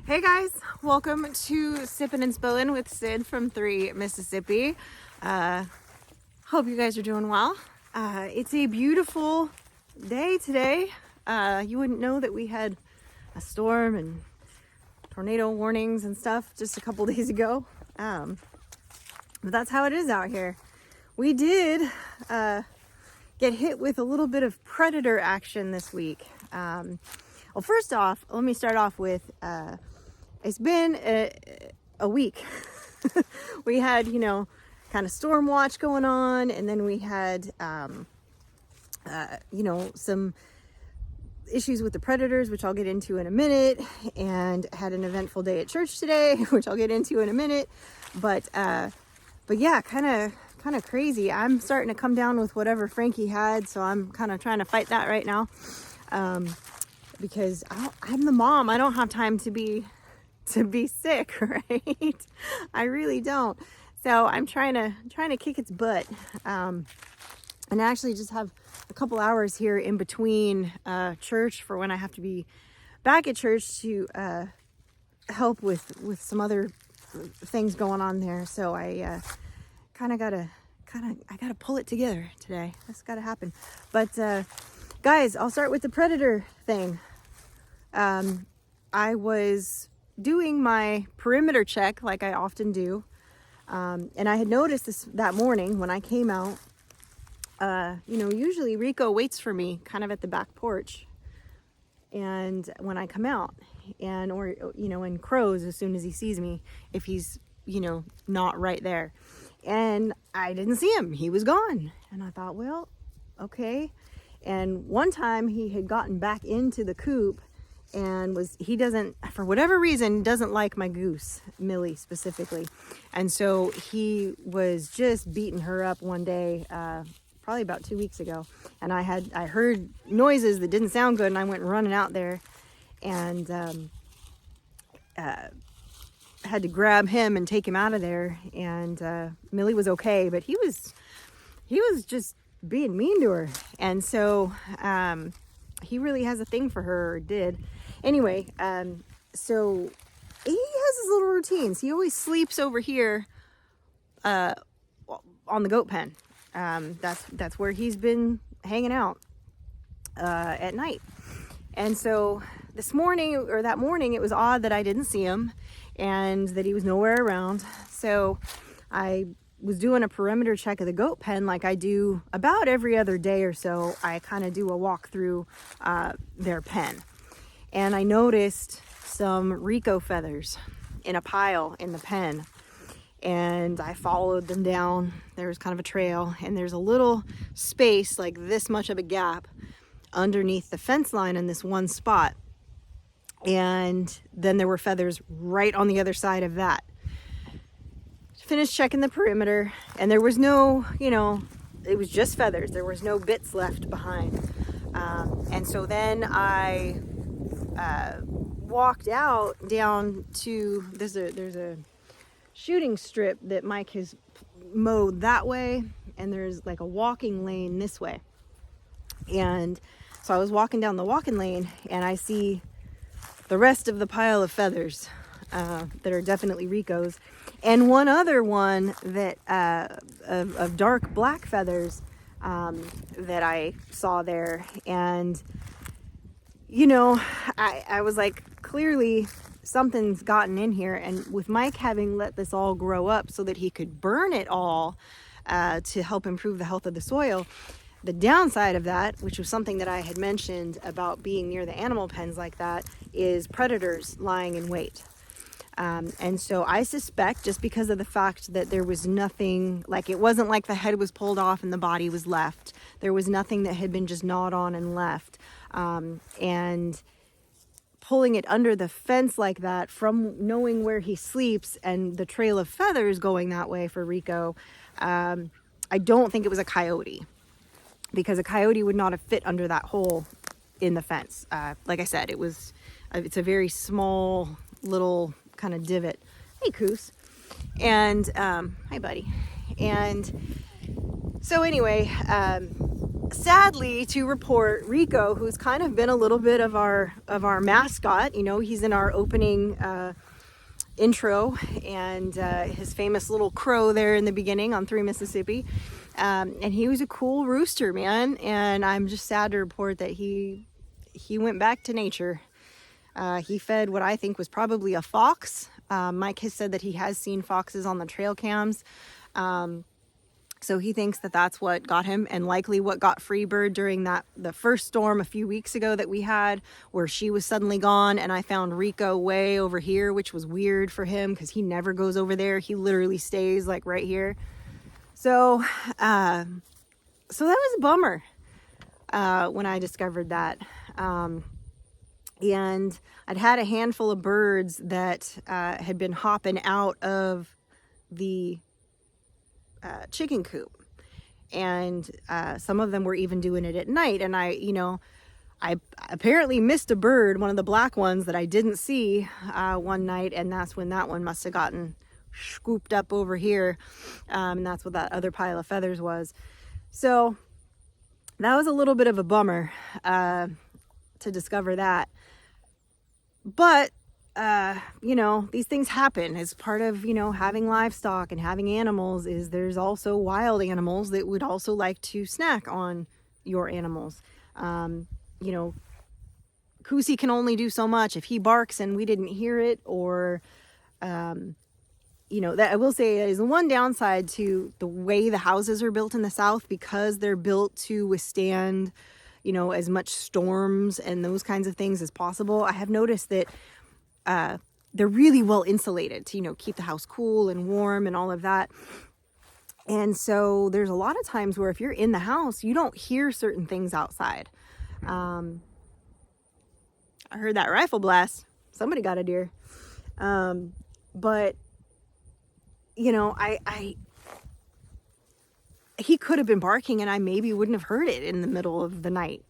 Hey guys, welcome to Sippin' and Spillin' with Sid from 3 Mississippi. Hope you guys are doing well. It's a beautiful day today. You wouldn't know that we had a storm and tornado warnings and stuff just a couple days ago. But that's how it is out here. We did get hit with a little bit of predator action this week. Well, first off, let me start off with it's been a week. We had, kind of storm watch going on, and then we had, some issues with the predators, which I'll get into in a minute, and had an eventful day at church today, which I'll get into in a minute. But yeah, kind of crazy. I'm starting to come down with whatever Frankie had, so I'm kind of trying to fight that right now. Because I'm the mom. I don't have time to be sick, right? I really don't. So I'm trying to kick its butt, and actually just have a couple hours here in between church for when I have to be back at church to help with some other things going on there. So I gotta pull it together today. That's gotta happen. But guys, I'll start with the predator thing. I was doing my perimeter check like I often do. And I had noticed that morning when I came out, usually Rico waits for me kind of at the back porch. And when I come out and crows as soon as he sees me, if he's, not right there. And I didn't see him. He was gone. And I thought, well, okay. And one time he had gotten back into the coop and for whatever reason, doesn't like my goose, Millie specifically. And so he was just beating her up one day, probably about 2 weeks ago. And I heard noises that didn't sound good, and I went running out there and had to grab him and take him out of there. And Millie was okay, but he was just being mean to her. And so he really has a thing for her, or did. Anyway, so he has his little routines. He always sleeps over here on the goat pen. That's where he's been hanging out at night. And so that morning, it was odd that I didn't see him and that he was nowhere around. So I was doing a perimeter check of the goat pen like I do about every other day or so. I kind of do a walk through their pen. And I noticed some Rico feathers in a pile in the pen. And I followed them down. There was kind of a trail, and there's a little space, like this much of a gap, underneath the fence line in this one spot. And then there were feathers right on the other side of that. Finished checking the perimeter, and there was no, it was just feathers. There was no bits left behind. And so then I walked out down to, there's a shooting strip that Mike has mowed that way, and there's like a walking lane this way. And so I was walking down the walking lane, and I see the rest of the pile of feathers that are definitely Rico's, and one other one that of dark black feathers that I saw there. And I was like, clearly something's gotten in here. And with Mike having let this all grow up so that he could burn it all to help improve the health of the soil, the downside of that, which was something that I had mentioned about being near the animal pens like that, is predators lying in wait. And so I suspect, just because of the fact that there was nothing, like it wasn't like the head was pulled off and the body was left. There was nothing that had been just gnawed on and left. And pulling it under the fence like that, from knowing where he sleeps and the trail of feathers going that way for Rico, I don't think it was a coyote, because a coyote would not have fit under that hole in the fence. Like I said, it's a very small little kind of divot. Hey, Coos. And hi, buddy. And so anyway, sadly to report, Rico, who's kind of been a little bit of our mascot, you know, he's in our opening intro, and his famous little crow there in the beginning on 3 Mississippi, and he was a cool rooster, man, and I'm just sad to report that he went back to nature. He fed what I think was probably a fox. Mike has said that he has seen foxes on the trail cams. So he thinks that that's what got him, and likely what got Freebird during the first storm a few weeks ago that we had, where she was suddenly gone, and I found Rico way over here, which was weird for him because he never goes over there. He literally stays like right here. So that was a bummer when I discovered that. And I'd had a handful of birds that had been hopping out of the chicken coop, and some of them were even doing it at night, and I apparently missed a bird, one of the black ones that I didn't see one night, and that's when that one must have gotten scooped up over here, and that's what that other pile of feathers was. So that was a little bit of a bummer to discover that, but these things happen as part of, having livestock and having animals. Is there's also wild animals that would also like to snack on your animals. Kusi can only do so much. If he barks and we didn't hear it, or, that I will say is the one downside to the way the houses are built in the South, because they're built to withstand, as much storms and those kinds of things as possible. I have noticed that they're really well insulated to, keep the house cool and warm and all of that. And so there's a lot of times where if you're in the house, you don't hear certain things outside. I heard that rifle blast. Somebody got a deer. But, he could have been barking and I maybe wouldn't have heard it in the middle of the night,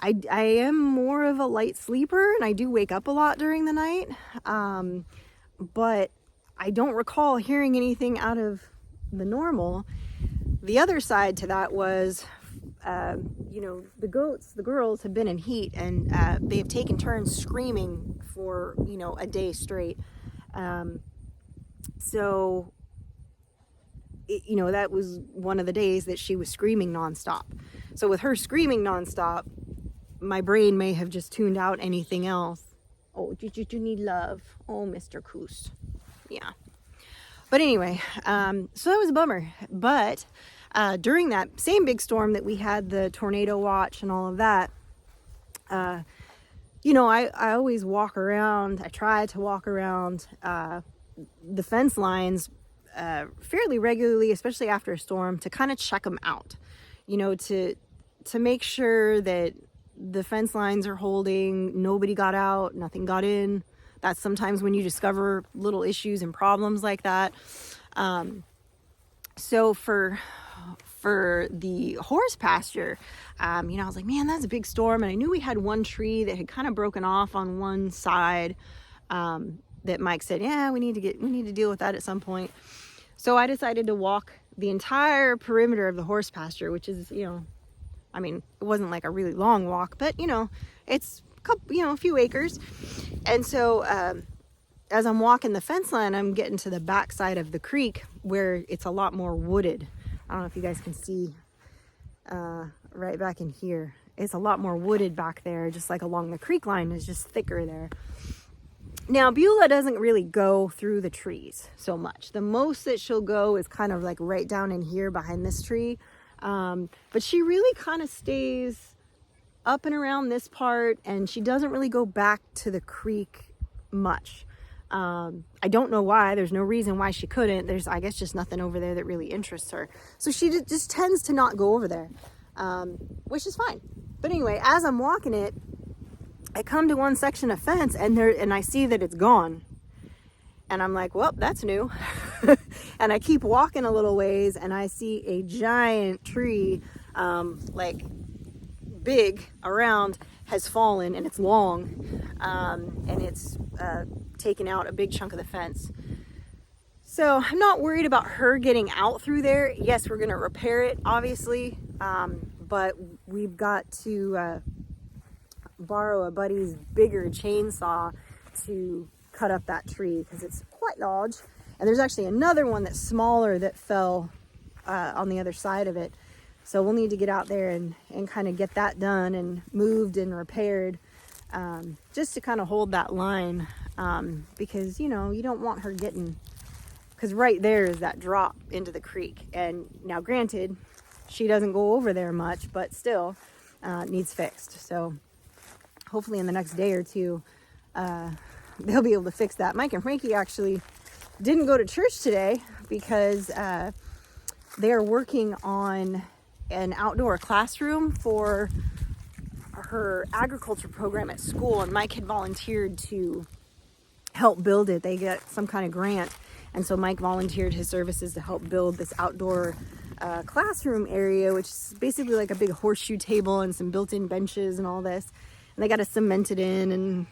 I am more of a light sleeper, and I do wake up a lot during the night, but I don't recall hearing anything out of the normal. The other side to that was, the girls have been in heat, and they have taken turns screaming for, a day straight. So, that was one of the days that she was screaming nonstop. So with her screaming nonstop, my brain may have just tuned out anything else. Oh, did you need love? Oh, Mr. Coos. Yeah. But anyway, so that was a bummer. But during that same big storm that we had, the tornado watch and all of that, I always walk around. I try to walk around the fence lines fairly regularly, especially after a storm, to kind of check them out, to make sure that the fence lines are holding, nobody got out, nothing got in. That's sometimes when you discover little issues and problems like that. So for the horse pasture, I was like, man, that's a big storm. And I knew we had one tree that had kind of broken off on one side, that Mike said, yeah, we need to deal with that at some point. So I decided to walk the entire perimeter of the horse pasture, which is, it wasn't like a really long walk, but it's a few acres. And so as I'm walking the fence line, I'm getting to the back side of the creek where it's a lot more wooded. I don't know if you guys can see right back in here. It's a lot more wooded back there, just like along the creek line is just thicker there. Now, Beulah doesn't really go through the trees so much. The most that she'll go is kind of like right down in here behind this tree. But she really kind of stays up and around this part, and she doesn't really go back to the creek much. I don't know why. There's no reason why she couldn't. There's, I guess, just nothing over there that really interests her. So she just tends to not go over there, which is fine. But anyway, as I'm walking it, I come to one section of fence, and I see that it's gone. And I'm like, well, that's new. And I keep walking a little ways, and I see a giant tree, big around, has fallen, and it's long, and it's taken out a big chunk of the fence. So I'm not worried about her getting out through there. Yes, we're going to repair it, obviously, but we've got to borrow a buddy's bigger chainsaw to cut up that tree because it's quite large. And there's actually another one that's smaller that fell on the other side of it. So we'll need to get out there and kind of get that done and moved and repaired, just to kind of hold that line, because, you know, you don't want her getting, because right there is that drop into the creek. And now granted, she doesn't go over there much, but still needs fixed. So hopefully in the next day or two, they'll be able to fix that. Mike and Frankie actually didn't go to church today because they are working on an outdoor classroom for her agriculture program at school, and Mike had volunteered to help build it. They get some kind of grant, and so Mike volunteered his services to help build this outdoor classroom area, which is basically like a big horseshoe table and some built-in benches and all this. And they got to cement it in and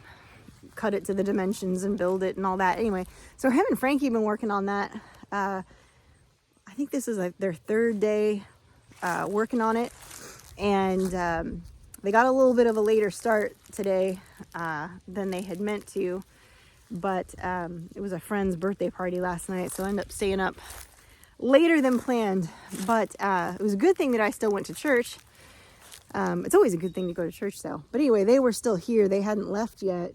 cut it to the dimensions and build it and all that. Anyway, so him and Frankie have been working on that. I think this is like their third day working on it, and they got a little bit of a later start today than they had meant to, but it was a friend's birthday party last night, so I ended up staying up later than planned. But it was a good thing that I still went to church. It's always a good thing to go to church though. But anyway, they were still here. They hadn't left yet.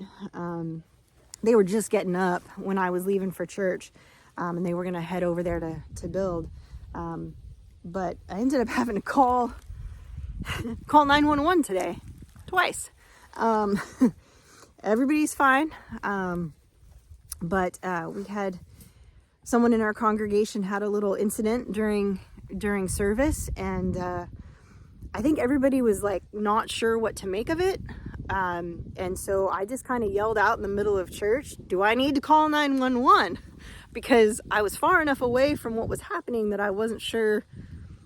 They were just getting up when I was leaving for church, and they were going to head over there to build. But I ended up having to call 911 today, twice. Everybody's fine. But we had someone in our congregation had a little incident during service, and I think everybody was like not sure what to make of it. And so I just kind of yelled out in the middle of church, do I need to call 911? Because I was far enough away from what was happening that I wasn't sure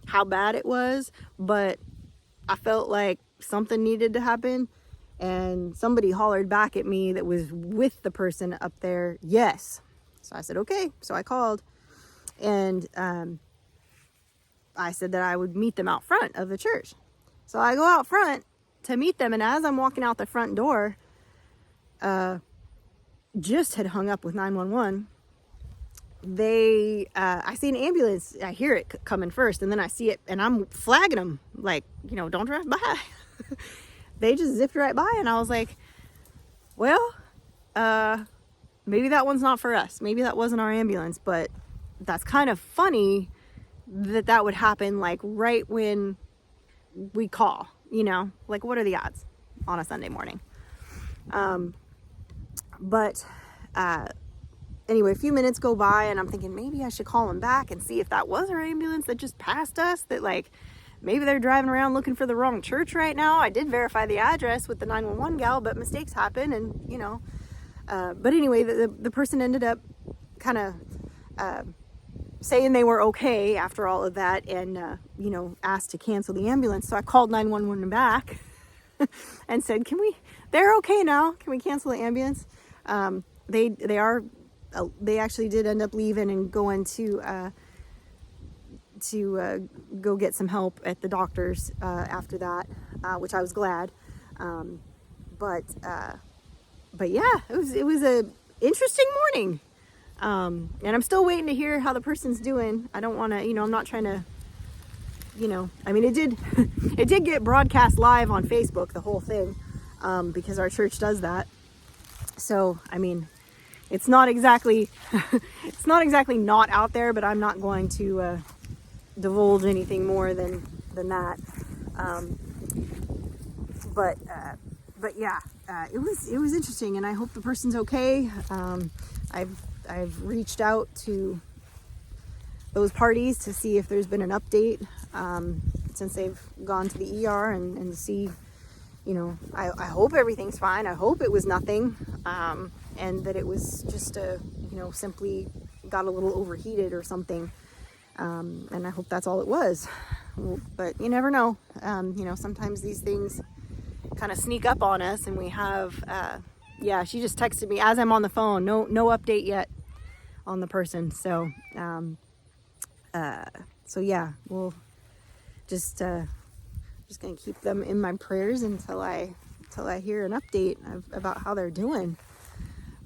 how bad it was, but I felt like something needed to happen. And somebody hollered back at me that was with the person up there, yes. So I said, okay. So I called, and I said that I would meet them out front of the church. So I go out front to meet them, and as I'm walking out the front door, just had hung up with 911. I see an ambulance, I hear it coming first, and then I see it, and I'm flagging them, like, you know, don't drive by. They just zipped right by, and I was like, well, maybe that one's not for us. Maybe that wasn't our ambulance, but that's kind of funny that would happen, like, right when we call, you know? Like, what are the odds on a Sunday morning? Anyway, a few minutes go by, and I'm thinking maybe I should call them back and see if that was our ambulance that just passed us, that, like, maybe they're driving around looking for the wrong church right now. I did verify the address with the 911 gal, but mistakes happen, and, you know. But anyway, the person ended up kind of saying they were okay after all of that, and, you know, asked to cancel the ambulance. So I called 911 back and said, they're okay now. Can we cancel the ambulance? They actually did end up leaving and going to go get some help at the doctor's after that, which I was glad. But yeah, it was a interesting morning. And I'm still waiting to hear how the person's doing. I don't want to, you know, I'm not trying to, you know, I mean, it did get broadcast live on Facebook, the whole thing, because our church does that. So, I mean, it's not exactly not out there, but I'm not going to divulge anything more than that. But yeah, it was interesting, and I hope the person's okay. I've reached out to those parties to see if there's been an update since they've gone to the ER, and to see, you know, I hope everything's fine. I hope it was nothing, and that it was just simply got a little overheated or something. And I hope that's all it was. But you never know. You know, sometimes these things kind of sneak up on us, and we have, yeah, she just texted me as I'm on the phone. No update yet on the person. So, so yeah, we'll just gonna keep them in my prayers until I hear an update about how they're doing.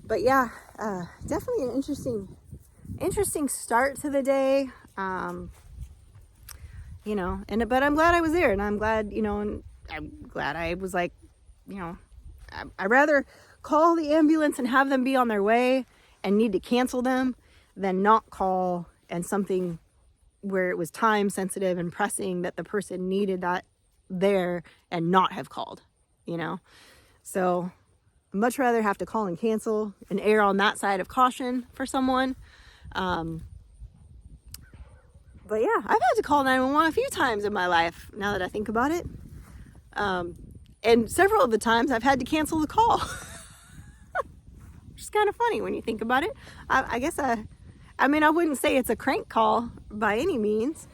But yeah, definitely an interesting start to the day. You know, but I'm glad I was there, and I'm glad, you know, and I'm glad I was like, you know, I'd rather call the ambulance and have them be on their way and need to cancel them than not call and something where it was time sensitive and pressing that the person needed that there and not have called, you know. So I'd much rather have to call and cancel and err on that side of caution for someone. But yeah, I've had to call 911 a few times in my life, now that I think about it. And several of the times I've had to cancel the call. Which is kind of funny when you think about it. I guess I wouldn't say it's a crank call by any means,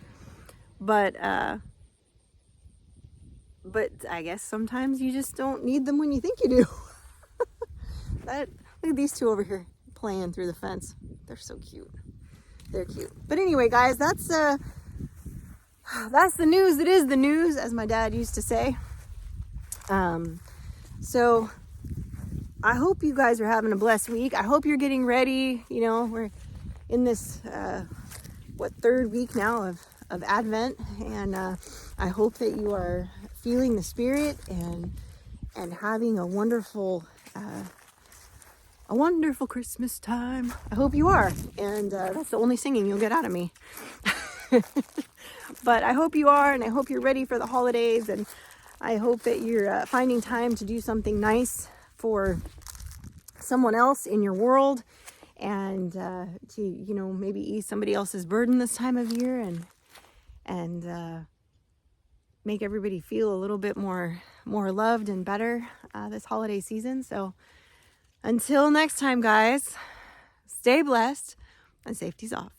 but I guess sometimes you just don't need them when you think you do. Look at these two over here playing through the fence. They're so cute. They're cute. But anyway, guys, that's the news that is the news, as my dad used to say. So I hope you guys are having a blessed week. I hope you're getting ready. You know, we're in this third week now of Advent, and I hope that you are feeling the Spirit and having a wonderful Christmas time. I hope you are, and that's the only singing you'll get out of me. But I hope you are, and I hope you're ready for the holidays, and I hope that you're finding time to do something nice for someone else in your world, and to, you know, maybe ease somebody else's burden this time of year, and make everybody feel a little bit more loved and better this holiday season. So until next time, guys, stay blessed and safety's off.